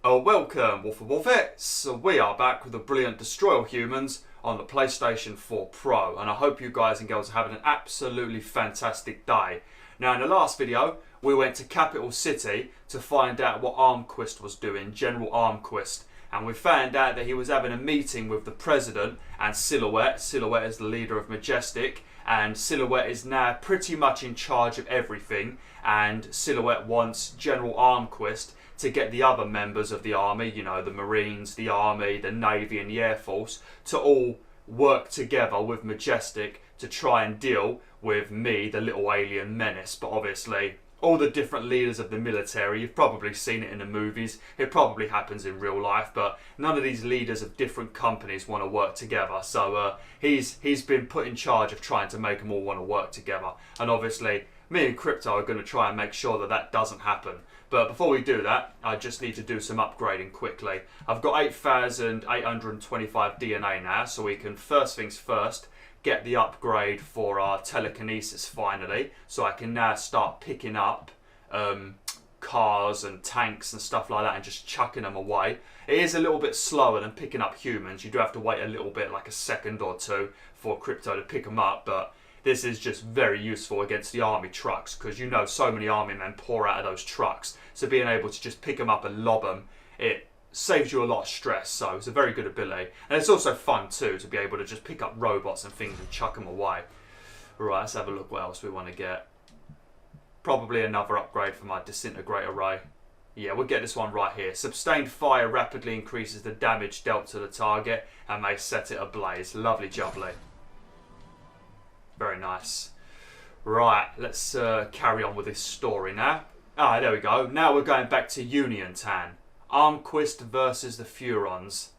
Welcome, BwolfTheWolf. We are back with the brilliant Destroy All Humans on the PlayStation 4 Pro, and I hope you guys and girls are having an absolutely fantastic day. Now, in the last video, we went to Capital City to find out what Armquist was doing, General Armquist, and we found out that he was having a meeting with the President and Silhouette. Silhouette is the leader of Majestic, and Silhouette is now pretty much in charge of everything, and Silhouette wants General Armquist to get the other members of the army, you know, the Marines, the Army, the Navy and the Air Force, to all work together with Majestic to try and deal with me, the little alien menace. But obviously, all the different leaders of the military, you've probably seen it in the movies, it probably happens in real life, but none of these leaders of different companies want to work together. So he's been put in charge of trying to make them all want to work together. And obviously, me and Crypto are going to try and make sure that that doesn't happen. But before we do that, I just need to do some upgrading quickly. I've got 8,825 DNA now, so we can, first things first, get the upgrade for our telekinesis finally. So I can now start picking up cars and tanks and stuff like that and just chucking them away. It is a little bit slower than picking up humans. You do have to wait a little bit, like a second or two, for Crypto to pick them up, but this is just very useful against the army trucks, because you know so many army men pour out of those trucks. So being able to just pick them up and lob them, it saves you a lot of stress. So it's a very good ability. And it's also fun too, to be able to just pick up robots and things and chuck them away. Right, let's have a look what else we want to get. Probably another upgrade for my disintegrator ray. Yeah, we'll get this one right here. Sustained fire rapidly increases the damage dealt to the target and may set it ablaze. Lovely jubbly. Very nice. Right, let's carry on with this story now. Ah, there we go. Now we're going back to Humankind. Armquist versus the Furons.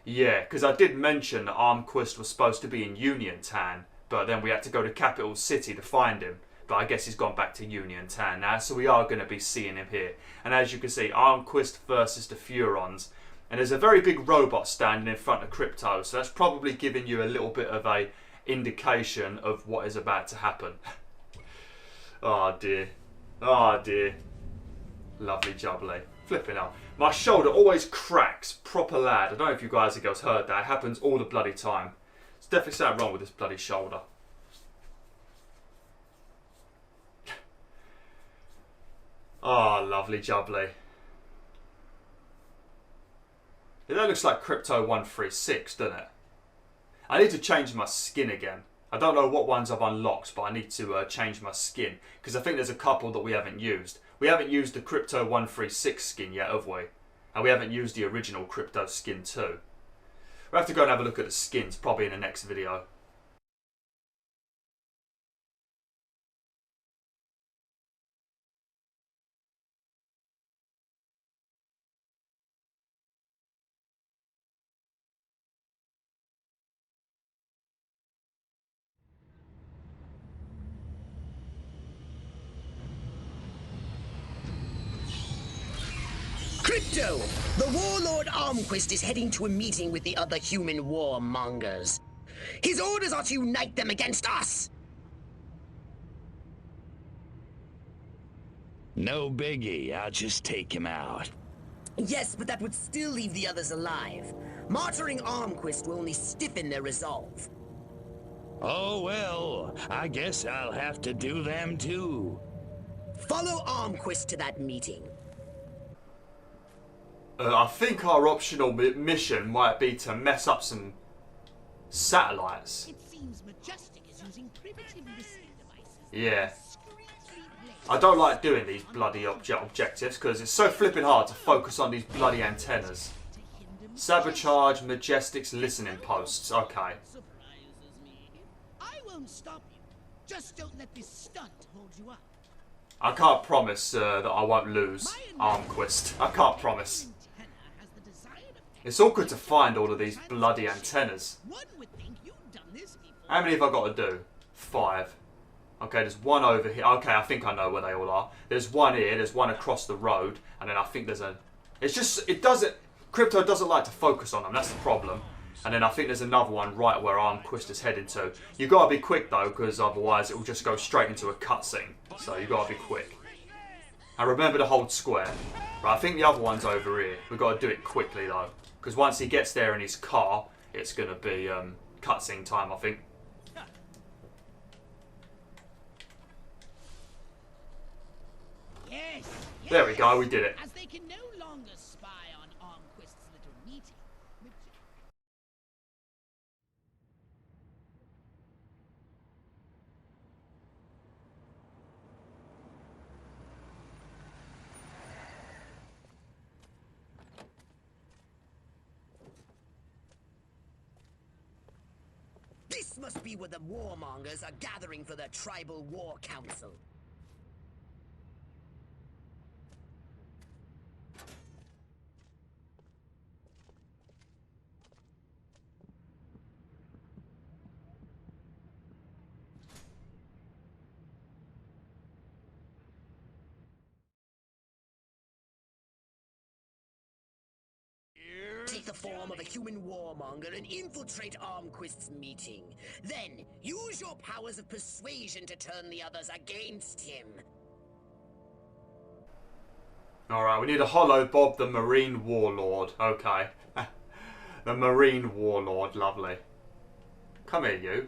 Yeah, because I did mention that Armquist was supposed to be in Humankind, but then we had to go to Capital City to find him. But I guess he's gone back to Humankind now, so we are going to be seeing him here. And as you can see, Armquist versus the Furons. And there's a very big robot standing in front of Crypto, so that's probably giving you a little bit of a indication of what is about to happen. Oh dear. Oh dear. Lovely jubbly. Flipping out. My shoulder always cracks. Proper lad. I don't know if you guys and girls heard that. It happens all the bloody time. There's definitely something wrong with this bloody shoulder. Oh, lovely jubbly. That looks like Crypto 136, doesn't it? I need to change my skin again. I don't know what ones I've unlocked, but I need to change my skin, because I think there's a couple that we haven't used. We haven't used the Crypto 136 skin yet, have we? And we haven't used the original Crypto skin too. We'll have to go and have a look at the skins, probably in the next video. Crypto! The warlord Armquist is heading to a meeting with the other human warmongers. His orders are to unite them against us! No biggie, I'll just take him out. Yes, but that would still leave the others alive. Martyring Armquist will only stiffen their resolve. Oh well, I guess I'll have to do them too. Follow Armquist to that meeting. I think our optional mission might be to mess up some satellites. It seems Majestic is using primitive listening devices. Yeah. I don't like doing these bloody objectives because it's so flipping hard to focus on these bloody antennas. Sabotage Majestic's listening posts. Okay. I won't stop you. Just don't let this stunt hold you up. I can't promise that I won't lose Armquist. I can't promise. It's awkward to find all of these bloody antennas. How many have I got to do? 5. Okay, there's one over here. Okay, I think I know where they all are. There's one here, there's one across the road, and then I think there's a... It's just, it doesn't... Crypto doesn't like to focus on them, that's the problem. And then I think there's another one right where Armquist is heading to. You've got to be quick though, because otherwise it will just go straight into a cutscene. So you've got to be quick. And remember to hold square. Right, I think the other one's over here. We've got to do it quickly though. Because once he gets there in his car, it's going to be cutscene time, I think. Yes, There we go, we did it. As they can no longer spy on Armquist's little meeting. This must be where the warmongers are gathering for their tribal war council. Take the form of a human warmonger and infiltrate Armquist's meeting. Then, use your powers of persuasion to turn the others against him. Alright, we need a Hollow Bob the Marine Warlord. Okay. The Marine Warlord, lovely. Come here, you.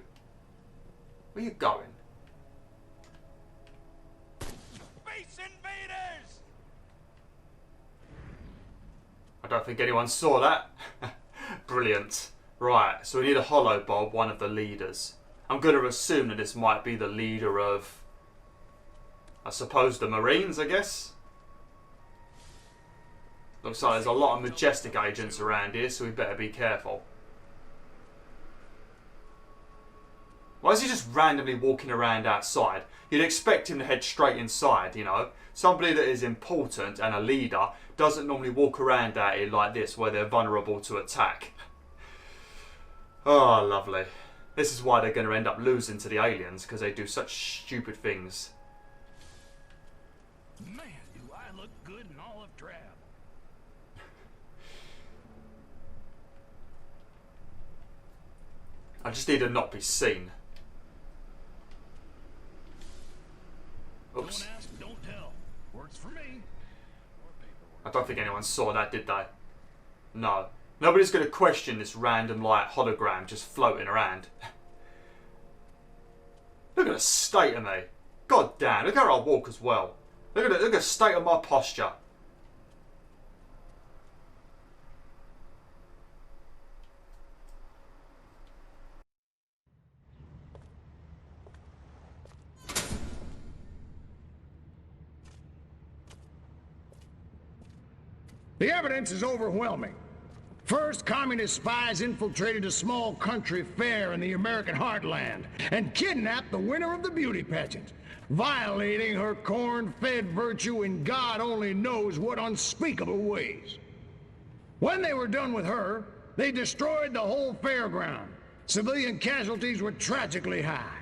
Where you going? Space invaders! I don't think anyone saw that. Brilliant. Right, so we need a Hollow Bob, one of the leaders. I'm going to assume that this might be the leader of, I suppose, the Marines, I guess? Looks like there's a lot of Majestic agents around here, so we better be careful. Why is he just randomly walking around outside? You'd expect him to head straight inside, you know. Somebody that is important and a leader doesn't normally walk around out here like this where they're vulnerable to attack. Oh, lovely. This is why they're going to end up losing to the aliens, because they do such stupid things. Man, do I look good in olive drab. I just need to not be seen. Oops. Don't ask, don't tell. Works for me. I don't think anyone saw that, did they? No. Nobody's going to question this random, like, hologram just floating around. Look at the state of me. God damn, look how I walk as well. Look at the state of my posture. The evidence is overwhelming. First, communist spies infiltrated a small country fair in the American heartland and kidnapped the winner of the beauty pageant, violating her corn-fed virtue in God only knows what unspeakable ways. When they were done with her, they destroyed the whole fairground. Civilian casualties were tragically high.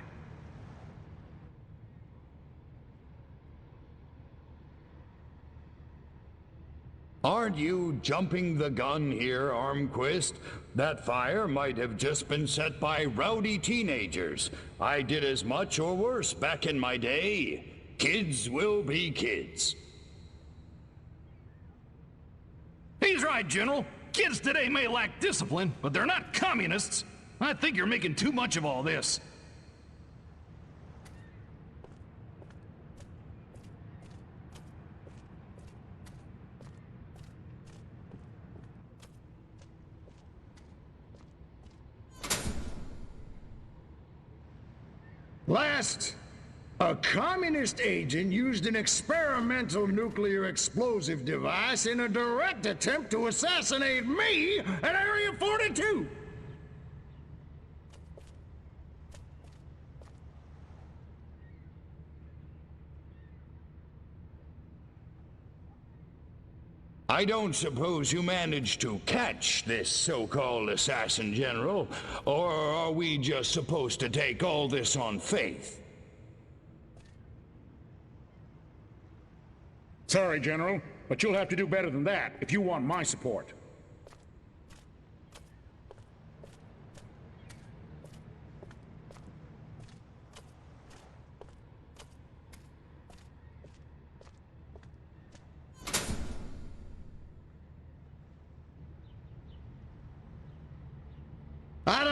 Aren't you jumping the gun here, Armquist? That fire might have just been set by rowdy teenagers. I did as much or worse back in my day. Kids will be kids. He's right, General. Kids today may lack discipline, but they're not communists. I think you're making too much of all this. Last, a communist agent used an experimental nuclear explosive device in a direct attempt to assassinate me at Area 42. I don't suppose you managed to catch this so-called assassin, General, or are we just supposed to take all this on faith? Sorry, General, but you'll have to do better than that if you want my support.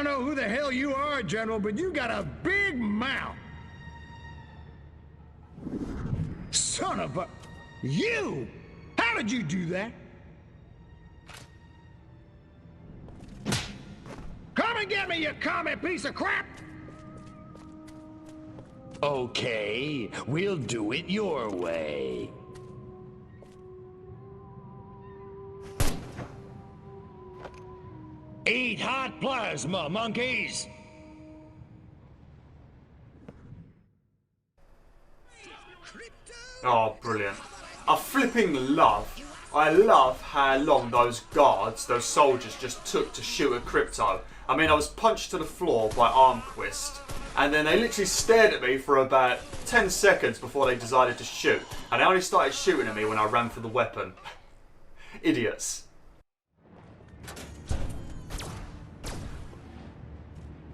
don't know who the hell you are, General, but you got a big mouth. Son of a... You! How did you do that? Come and get me, you commie piece of crap! Okay, we'll do it your way. Eat hot plasma, monkeys! Oh, brilliant. I love how long those guards, those soldiers just took to shoot at Crypto. I mean, I was punched to the floor by Armquist, and then they literally stared at me for about 10 seconds before they decided to shoot. And they only started shooting at me when I ran for the weapon. Idiots.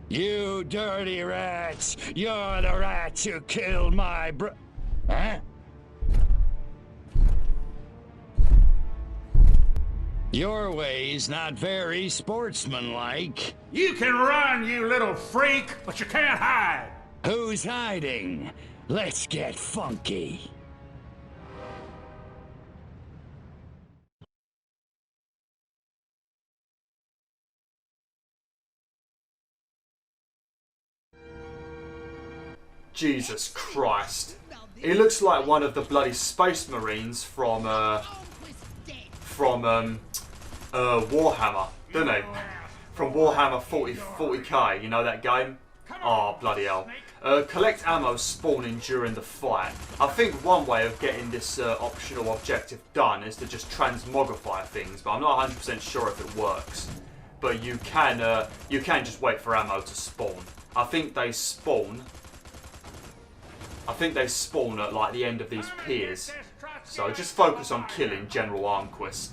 You dirty rats! You're the rats who killed my Huh? Your way's not very sportsmanlike. You can run, you little freak, but you can't hide. Who's hiding? Let's get funky. Jesus Christ. He looks like one of the bloody Space Marines from Warhammer, doesn't he? From Warhammer 40k, you know that game? Oh, bloody hell. Collect ammo spawning during the fight. I think one way of getting this optional objective done is to just transmogrify things, but I'm not 100% sure if it works. But you can just wait for ammo to spawn. I think they spawn at like the end of these piers. So just focus on killing General Armquist.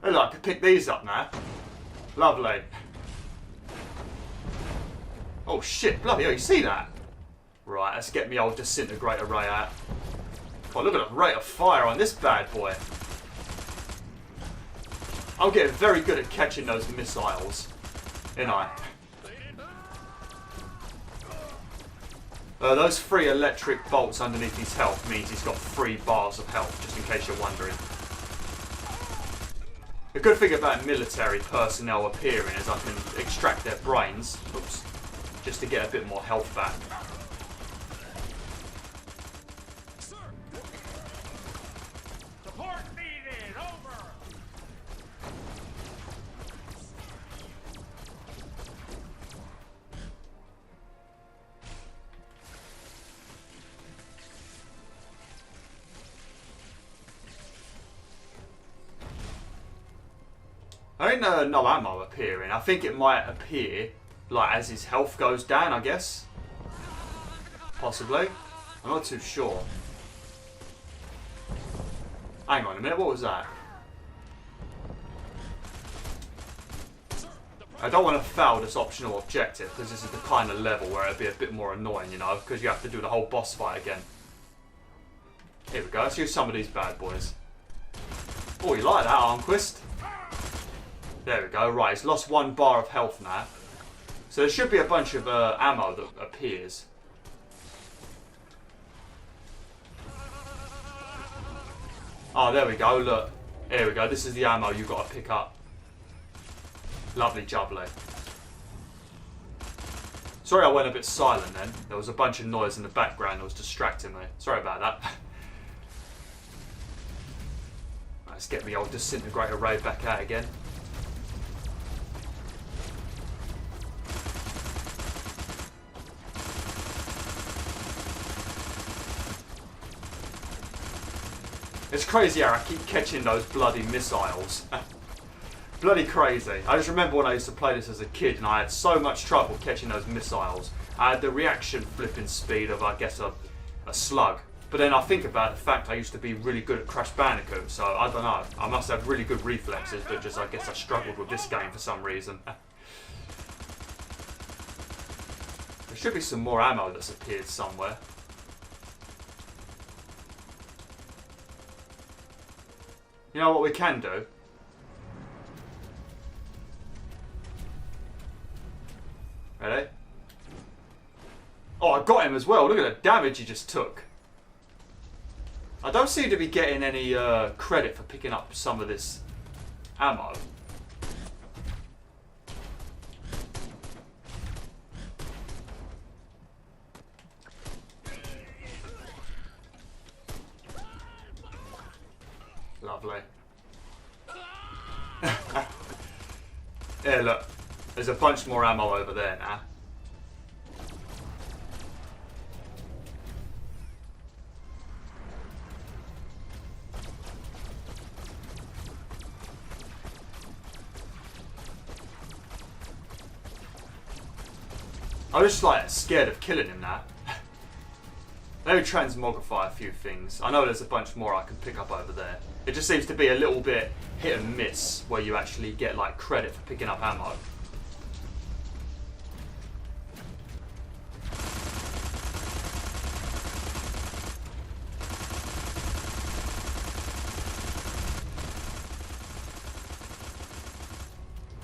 Oh, look, I can pick these up now. Lovely. Oh shit, bloody hell, you see that? Right, let's get me old disintegrator ray out. Oh, look at the rate of fire on this bad boy. I'm getting very good at catching those missiles, ain't I? Those 3 electric bolts underneath his health means he's got 3 bars of health, just in case you're wondering. The good thing about military personnel appearing is I can extract their brains, oops, just to get a bit more health back. Support needed, over. I ain't no ammo appearing. I think it might appear like as his health goes down, I guess. Possibly. I'm not too sure. Hang on a minute, what was that? I don't want to fail this optional objective because this is the kind of level where it'd be a bit more annoying, you know, because you have to do the whole boss fight again. Here we go, let's use some of these bad boys. Oh, you like that, Armquist? There we go, right, he's lost 1 bar of health now. So there should be a bunch of ammo that appears. Oh, there we go, look. Here we go, this is the ammo you've got to pick up. Lovely jubbly. Sorry I went a bit silent then. There was a bunch of noise in the background that was distracting me. Sorry about that. Let's get the old disintegrator ray back out again. It's crazy how I keep catching those bloody missiles. Bloody crazy. I just remember when I used to play this as a kid and I had so much trouble catching those missiles. I had the reaction flipping speed of, I guess, a slug. But then I think about the fact I used to be really good at Crash Bandicoot, so I don't know. I must have really good reflexes, but just I guess I struggled with this game for some reason. Let's should be some more ammo that's appeared somewhere. You know what we can do? Ready? Oh, I got him as well. Look at the damage he just took. I don't seem to be getting any credit for picking up some of this ammo. Lovely. Yeah, look. There's a bunch more ammo over there now. I'm just like scared of killing him now. Maybe transmogrify a few things. I know there's a bunch more I can pick up over there. It just seems to be a little bit hit and miss where you actually get like credit for picking up ammo.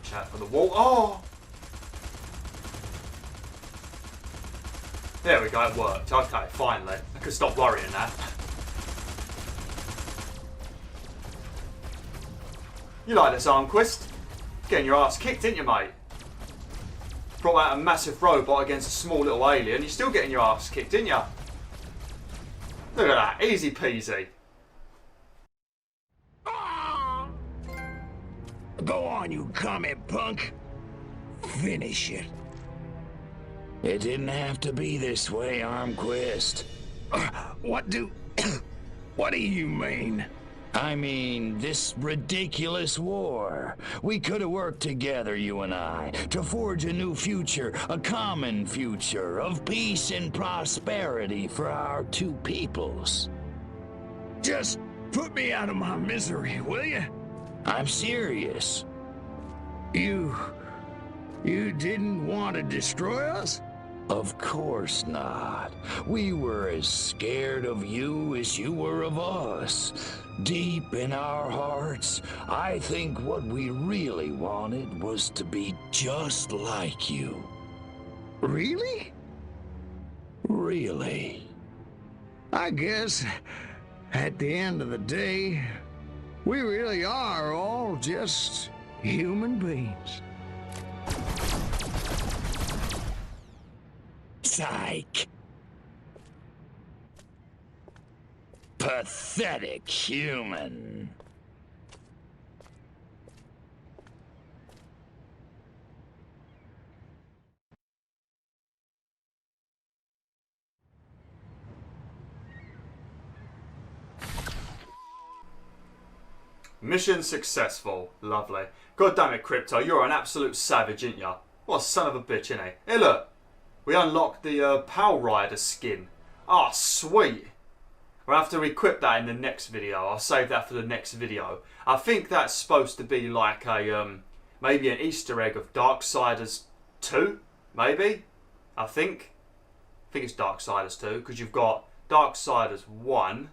Chat for the wall. Oh! There we go, it worked. Okay, finally. I can stop worrying now. You like this, Armquist? Getting your ass kicked, didn't you, mate? Brought out a massive robot against a small little alien. You're still getting your ass kicked, didn't you? Look at that. Easy peasy. Go on, you commie punk. Finish it. It didn't have to be this way, Armquist. What do you mean? I mean, this ridiculous war. We could have worked together, you and I, to forge a new future, a common future of peace and prosperity for our two peoples. Just put me out of my misery, will you? I'm serious. You didn't want to destroy us? Of course not. We were as scared of you as you were of us. Deep in our hearts, I think what we really wanted was to be just like you. Really? Really. I guess, at the end of the day, we really are all just human beings. Psych. Pathetic human. Mission successful. Lovely. God damn it, Crypto. You're an absolute savage, ain't ya? What a son of a bitch, innit? Hey, look. We unlocked the Power Rider skin. Ah, sweet. We'll have to equip that in the next video. I'll save that for the next video. I think that's supposed to be like a, maybe an Easter egg of Darksiders 2, maybe? I think it's Darksiders 2, because you've got Darksiders 1.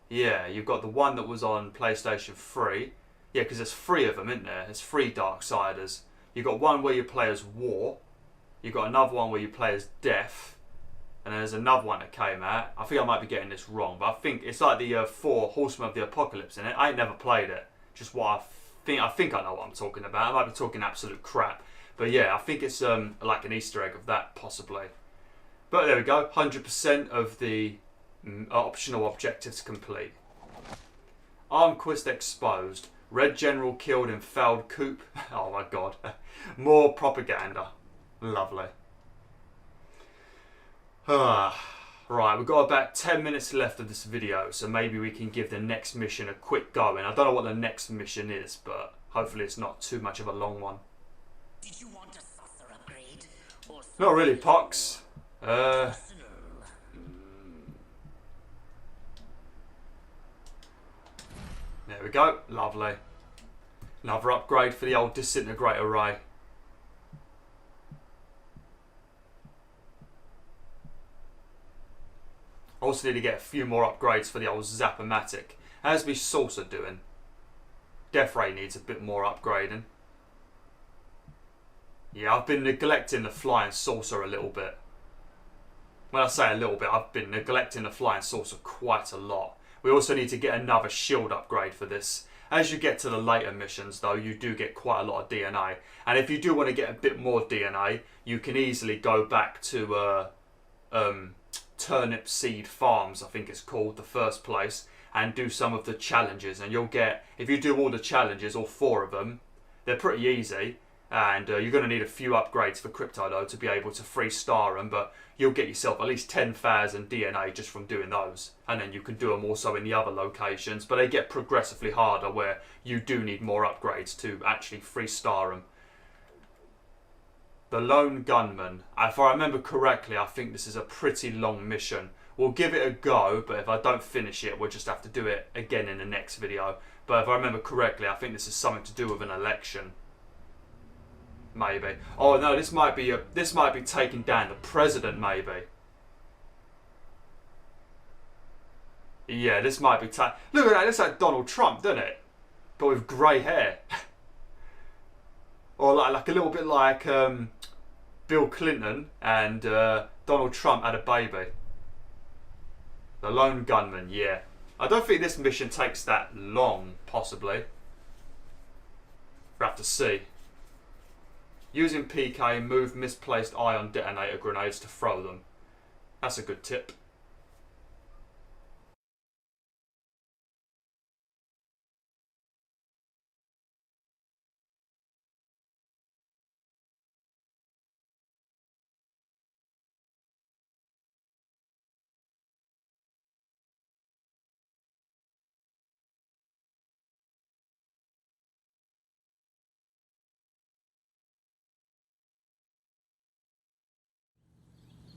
Yeah, you've got the one that was on PlayStation 3. Yeah, because there's 3 of them, isn't there? There's 3 Darksiders. You've got one where you play as War. You've got another one where you play as Death. And then there's another one that came out. I think I might be getting this wrong, but I think it's like the 4 Horsemen of the Apocalypse in it. I ain't never played it. Just what I think I know what I'm talking about. I might be talking absolute crap. But yeah, I think it's like an Easter egg of that, possibly. But there we go. 100% of the optional objectives complete. Armquist exposed. Red General killed in fouled coup. Oh my god. More propaganda. Lovely. Right, we've got about 10 minutes left of this video, so maybe we can give the next mission a quick go. And I don't know what the next mission is, but hopefully it's not too much of a long one. Did you want a saucer upgrade? Or Not really, Pox. There we go. Lovely. Another upgrade for the old disintegrator ray. also need to get a few more upgrades for the old Zap-O-Matic. How's me Saucer doing? Death Ray needs a bit more upgrading. Yeah, I've been neglecting the Flying Saucer a little bit. When I say a little bit, I've been neglecting the Flying Saucer quite a lot. We also need to get another shield upgrade for this. As you get to the later missions though, you do get quite a lot of DNA. And if you do want to get a bit more DNA, you can easily go back to Turnip Seed Farms, I think it's called, the first place, and do some of the challenges. And you'll get, if you do all the challenges, all 4 of them, they're pretty easy. And you're going to need a few upgrades for Crypto though to be able to 3-star them, but you'll get yourself at least 10,000 DNA just from doing those. And then you can do them also in the other locations, but they get progressively harder where you do need more upgrades to actually 3-star them. The Lone Gunman. If I remember correctly, I think this is a pretty long mission. We'll give it a go, but if I don't finish it, we'll just have to do it again in the next video. But if I remember correctly, I think this is something to do with an election. Maybe. Oh no, this might be taking down the president, maybe. Yeah, this might be look at that, looks like Donald Trump, doesn't it? But with grey hair. Or like a little bit like Bill Clinton and Donald Trump had a baby. The Lone Gunman, yeah. I don't think this mission takes that long, possibly. We'll have to see. Using PK, move misplaced ion detonator grenades to throw them. That's a good tip.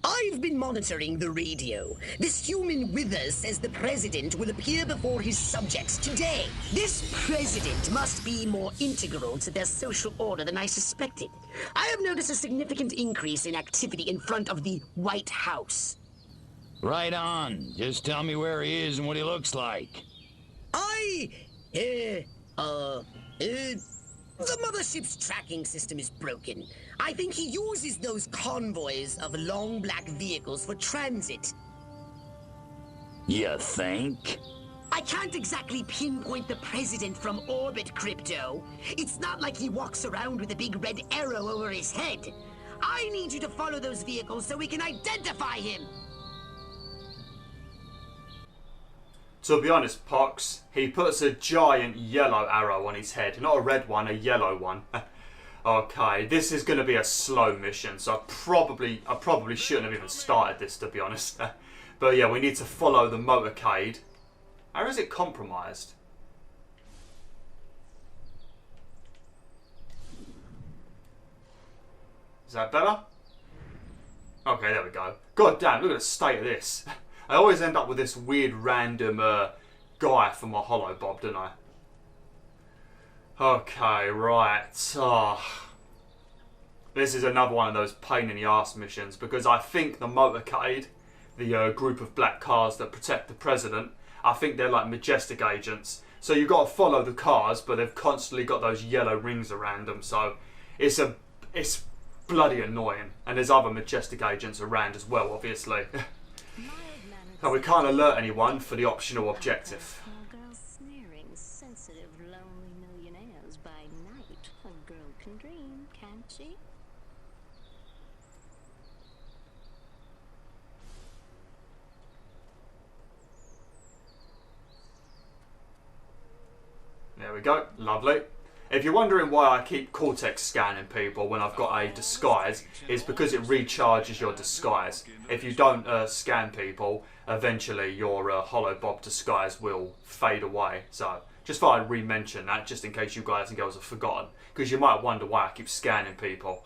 I've been monitoring the radio. This human wither says the president will appear before his subjects today. This president must be more integral to their social order than I suspected. I have noticed a significant increase in activity in front of the White House. Right on. Just tell me where he is and what he looks like. The mothership's tracking system is broken. I think he uses those convoys of long black vehicles for transit. You think? I can't exactly pinpoint the president from orbit, Crypto. It's not like he walks around with a big red arrow over his head. I need you to follow those vehicles so we can identify him. To be honest, Pox, he puts a giant yellow arrow on his head. Not a red one, a yellow one. Okay, this is going to be a slow mission, so I probably shouldn't have even started this, to be honest. But yeah, we need to follow the motorcade. How is it compromised? Is that better? Okay, there we go. God damn, look at the state of this. I always end up with this weird random guy for my holo bob, don't I? Okay, right. Oh. This is another one of those pain in the arse missions because I think the motorcade, the group of black cars that protect the president, I think they're like majestic agents. So you've got to follow the cars, but they've constantly got those yellow rings around them. So it's bloody annoying. And there's other majestic agents around as well, obviously. And we can't alert anyone for the optional objective. Girls snaring sensitive, lonely millionaires by night. A girl can dream, can't she? There we go, lovely. If you're wondering why I keep Cortex scanning people when I've got a disguise, it's because it recharges your disguise. If you don't scan people, eventually your holo bob disguise will fade away. So just thought I'd re-mention that just in case you guys and girls have forgotten, because you might wonder why I keep scanning people,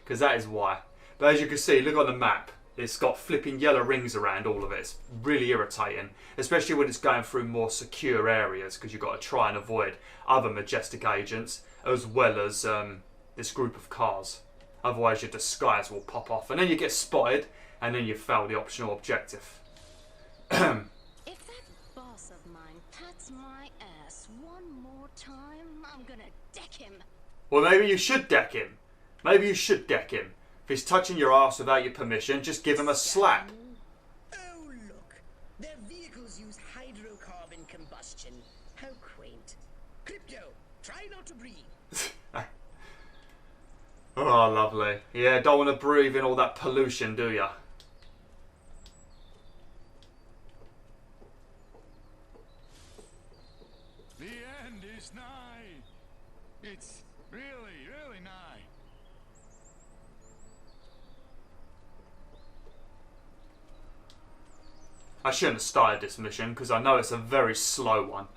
because that is why. But as you can see, look on the map. It's got flipping yellow rings around all of it. It's really irritating, especially when it's going through more secure areas, because you've got to try and avoid other majestic agents as well as this group of cars. Otherwise your disguise will pop off and then you get spotted and then you fail the optional objective. If that boss of mine pats my ass one more time, I'm gonna deck him. Well, maybe you should deck him. Maybe you should deck him. If he's touching your ass without your permission, just give him a slap. Oh, look. Their vehicles use hydrocarbon combustion. How quaint. Crypto, try not to breathe. Oh, lovely. Yeah, don't want to breathe in all that pollution, do ya? The end is nigh. It's really, really nigh. I shouldn't have started this mission because I know it's a very slow one.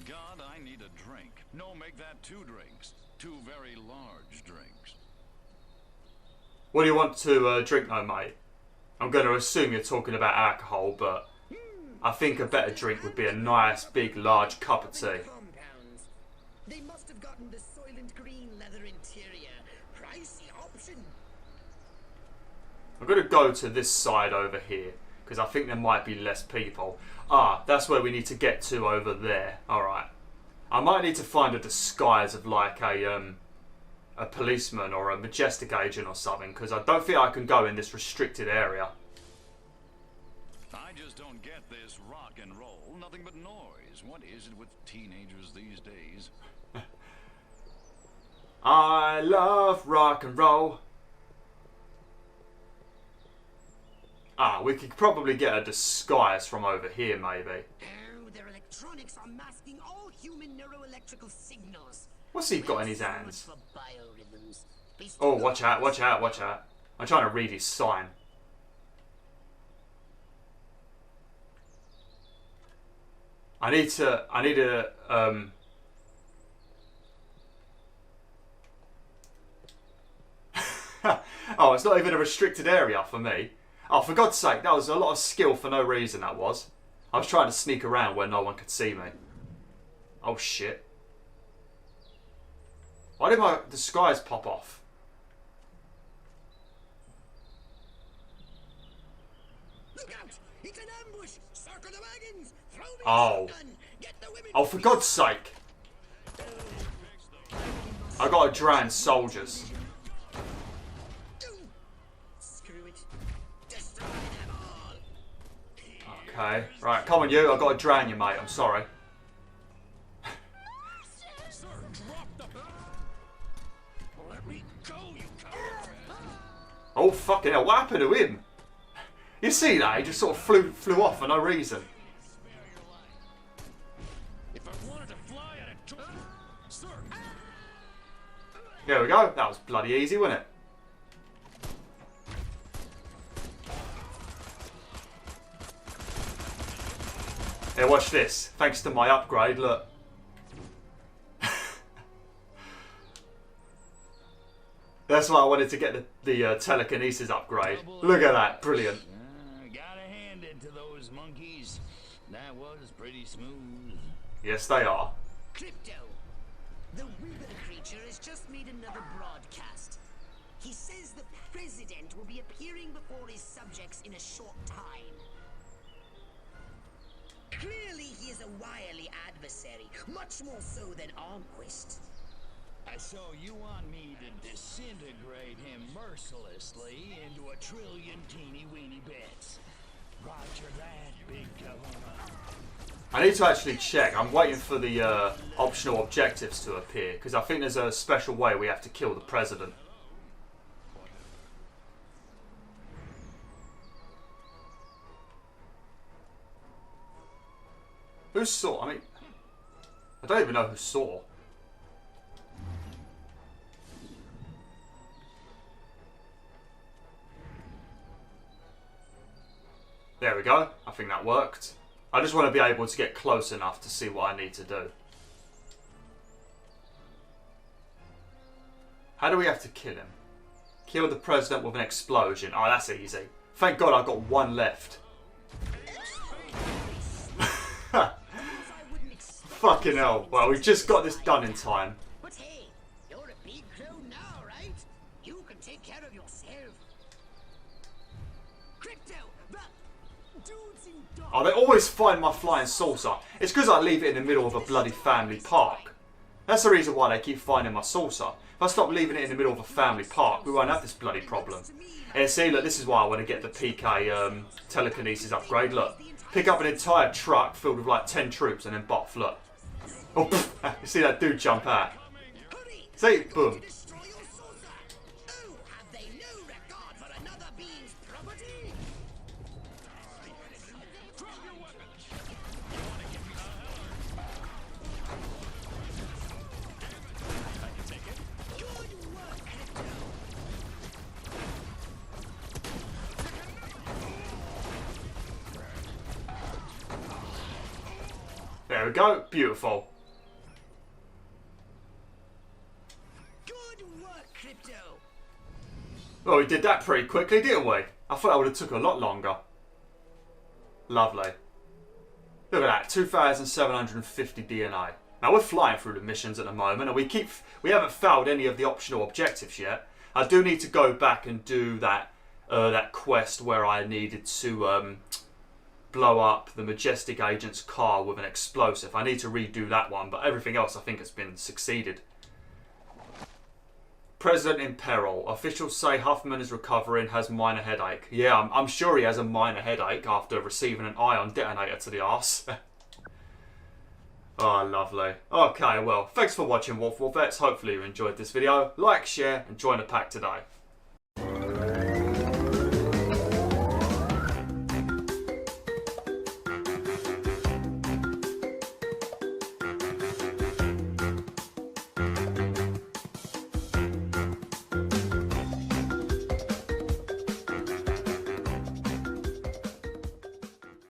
God, I need a drink. No, make that 2 drinks. 2 very large drinks. What do you want to drink though, mate? I'm going to assume you're talking about alcohol, but I think a better drink would be a nice, big, large cup of tea. Compounds. They must have gotten the Soylent Green leather interior. Pricey option. I'm going to go to this side over here because I think there might be less people. Ah, that's where we need to get to over there. Alright. I might need to find a disguise of like a policeman or a majestic agent or something because I don't think I can go in this restricted area. I just don't get this rock and roll. Nothing but noise. What is it with teenagers these days? I love rock and roll. Ah, we could probably get a disguise from over here, maybe. Oh, their electronics are masking all human neuroelectrical signals. What's he got in his hands? So much for biorhythms. They Oh, still watch out, watch out, watch out. I'm trying to read his sign. I need to, oh, it's not even a restricted area for me. Oh, for God's sake, that was a lot of skill for no reason, that was. I was trying to sneak around where no one could see me. Oh, shit. Why did my disguise pop off? Look out! It's an ambush! Circle the wagons! Throw me Oh. a shotgun! Get the women! Oh, for God's sake. I gotta drown soldiers. Screw it. Destroy them all! Okay, right, come on you, I've got to drown you, mate, I'm sorry. Sir, drop the... Let me go, you coward. Oh, fucking hell, what happened to him? You see that? He just sort of flew off for no reason. If I wanted to fly, I'd have... Sir! There we go, that was bloody easy, wasn't it? Here, watch this. Thanks to my upgrade, look. That's why I wanted to get the telekinesis upgrade. Look at that, brilliant. Got a hand into those monkeys. That was pretty smooth. Yes, they are. Crypto! The wither creature has just made another broadcast. He says the president will be appearing before his subjects in a short time. Clearly he is a wily adversary, much more so than Armquist. So you want me to disintegrate him mercilessly into a trillion teeny weeny bits? Roger that, big kahuna. I need to actually check. I'm waiting for the optional objectives to appear because I think there's a special way we have to kill the president. Who saw? I mean, I don't even know who saw. There we go. I think that worked. I just want to be able to get close enough to see what I need to do. How do we have to kill him? Kill the president with an explosion. Oh, that's easy. Thank God I've got one left. Fucking hell. Well, we've just got this done in time. But hey, big crow now, right? You can take care of yourself. Crypto, but dudes in dark. Oh, they always find my flying saucer. It's because I leave it in the middle of a bloody family park. That's the reason why they keep finding my saucer. If I stop leaving it in the middle of a family park, we won't have this bloody problem. And see, look, this is why I want to get the PK telekinesis upgrade. Look, pick up an entire truck filled with like 10 troops and then boff, look. Oh, pff, you see that dude jump out? See, boom. There we go, beautiful. Good work, Crypto. Well, we did that pretty quickly, didn't we? I thought that would have took a lot longer. Lovely. Look at that, 2,750 DNA. Now we're flying through the missions at the moment, and we haven't failed any of the optional objectives yet. I do need to go back and do that quest where I needed to blow up the Majestic Agent's car with an explosive. I need to redo that one, but everything else I think has been succeeded. President in peril. Officials say Huffman is recovering, has minor headache. Yeah, I'm sure he has a minor headache after receiving an ion detonator to the arse. Oh, lovely. Okay, well, thanks for watching, WolfTheWolf. Hopefully you enjoyed this video. Like, share, and join the pack today.